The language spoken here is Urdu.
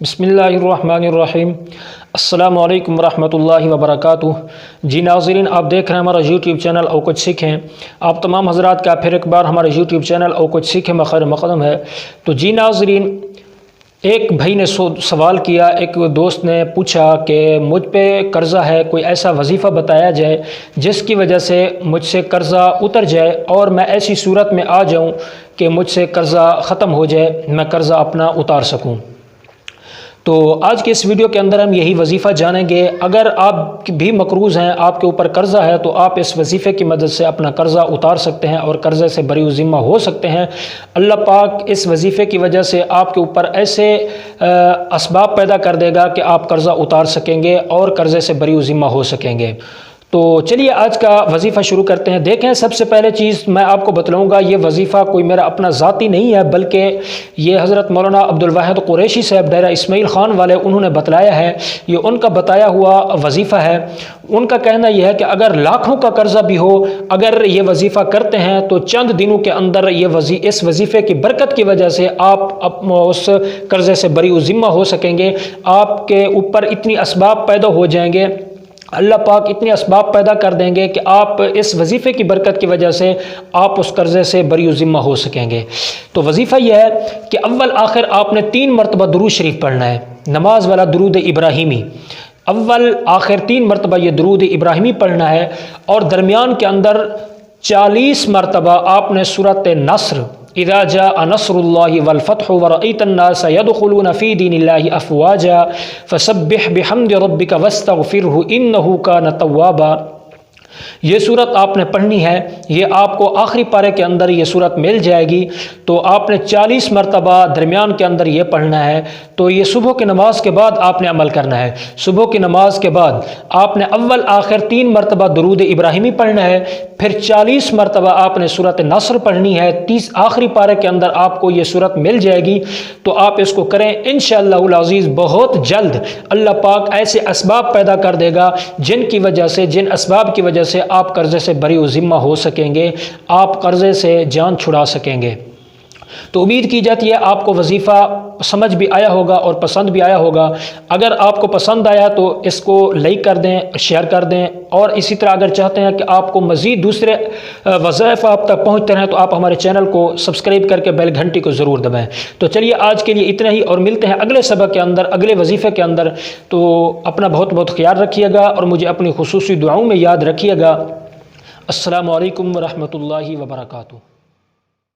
بسم اللہ الرحمن الرحیم۔ السلام علیکم ورحمۃ اللہ وبرکاتہ۔ جی ناظرین، آپ دیکھ رہے ہیں ہمارا یوٹیوب چینل او کچھ سیکھیں۔ آپ تمام حضرات کا پھر ایک بار ہمارا یوٹیوب چینل او کچھ سیکھیں میں خیر مقدم ہے۔ تو جی ناظرین، ایک بھائی نے سوال کیا، ایک دوست نے پوچھا کہ مجھ پہ قرضہ ہے، کوئی ایسا وظیفہ بتایا جائے جس کی وجہ سے مجھ سے قرضہ اتر جائے اور میں ایسی صورت میں آ جاؤں کہ مجھ سے قرضہ ختم ہو جائے، میں قرضہ اپنا اتار سکوں۔ تو آج کے اس ویڈیو کے اندر ہم یہی وظیفہ جانیں گے۔ اگر آپ بھی مقروض ہیں، آپ کے اوپر قرضہ ہے، تو آپ اس وظیفے کی مدد سے اپنا قرضہ اتار سکتے ہیں اور قرضے سے بری ذمہ ہو سکتے ہیں۔ اللہ پاک اس وظیفے کی وجہ سے آپ کے اوپر ایسے اسباب پیدا کر دے گا کہ آپ قرضہ اتار سکیں گے اور قرضے سے بری ذمہ ہو سکیں گے۔ تو چلیے آج کا وظیفہ شروع کرتے ہیں۔ دیکھیں، سب سے پہلے چیز میں آپ کو بتلاؤں گا، یہ وظیفہ کوئی میرا اپنا ذاتی نہیں ہے، بلکہ یہ حضرت مولانا عبدالواحد قریشی صاحب ڈیرہ اسماعیل خان والے انہوں نے بتلایا ہے۔ یہ ان کا بتایا ہوا وظیفہ ہے۔ ان کا کہنا یہ ہے کہ اگر لاکھوں کا قرضہ بھی ہو، اگر یہ وظیفہ کرتے ہیں تو چند دنوں کے اندر اس وظیفے کی برکت کی وجہ سے آپ اس قرضے سے بری ذمہ ہو سکیں گے۔ آپ کے اوپر اتنی اسباب پیدا ہو جائیں گے، اللہ پاک اتنے اسباب پیدا کر دیں گے کہ آپ اس وظیفے کی برکت کی وجہ سے آپ اس قرضے سے بری ذمہ ہو سکیں گے۔ تو وظیفہ یہ ہے کہ اول آخر آپ نے 3 مرتبہ درود شریف پڑھنا ہے، نماز والا درود ابراہیمی۔ اول آخر 3 مرتبہ یہ درود ابراہیمی پڑھنا ہے، اور درمیان کے اندر 40 مرتبہ آپ نے سورۃ نصر، اذا جاء نصر اللہ والفتح ورأیت الناس يدخلون فی دین اللہ افواجا فسبح بحمد ربک واستغفرہ انہ کان توابا، یہ صورت آپ نے پڑھنی ہے۔ یہ آپ کو آخری پارے کے اندر یہ صورت مل جائے گی، تو آپ نے 40 مرتبہ درمیان کے اندر یہ پڑھنا ہے۔ تو یہ صبح کی نماز کے بعد آپ نے عمل کرنا ہے۔ صبح کی نماز کے بعد آپ نے اول آخر 3 مرتبہ درود ابراہیمی پڑھنا ہے، پھر 40 مرتبہ آپ نے سورۃ نصر پڑھنی ہے۔ آخری پارے کے اندر آپ کو یہ صورت مل جائے گی، تو آپ اس کو کریں انشاءاللہ العزیز۔ بہت جلد اللہ پاک ایسے اسباب پیدا کر دے گا جن اسباب کی وجہ سے آپ قرضے سے بری ذمہ ہو سکیں گے، آپ قرضے سے جان چھڑا سکیں گے۔ تو امید کی جاتی ہے آپ کو وظیفہ سمجھ بھی آیا ہوگا اور پسند بھی آیا ہوگا۔ اگر آپ کو پسند آیا تو اس کو لائک کر دیں، شیئر کر دیں، اور اسی طرح اگر چاہتے ہیں کہ آپ کو مزید دوسرے وظائف آپ تک پہنچتے رہیں تو آپ ہمارے چینل کو سبسکرائب کر کے بیل گھنٹی کو ضرور دبائیں۔ تو چلیے آج کے لیے اتنا ہی، اور ملتے ہیں اگلے سبق کے اندر، اگلے وظیفے کے اندر۔ تو اپنا بہت بہت خیال رکھیے گا اور مجھے اپنی خصوصی دعاؤں میں یاد رکھیے گا۔ السلام علیکم ورحمۃ اللہ وبرکاتہ۔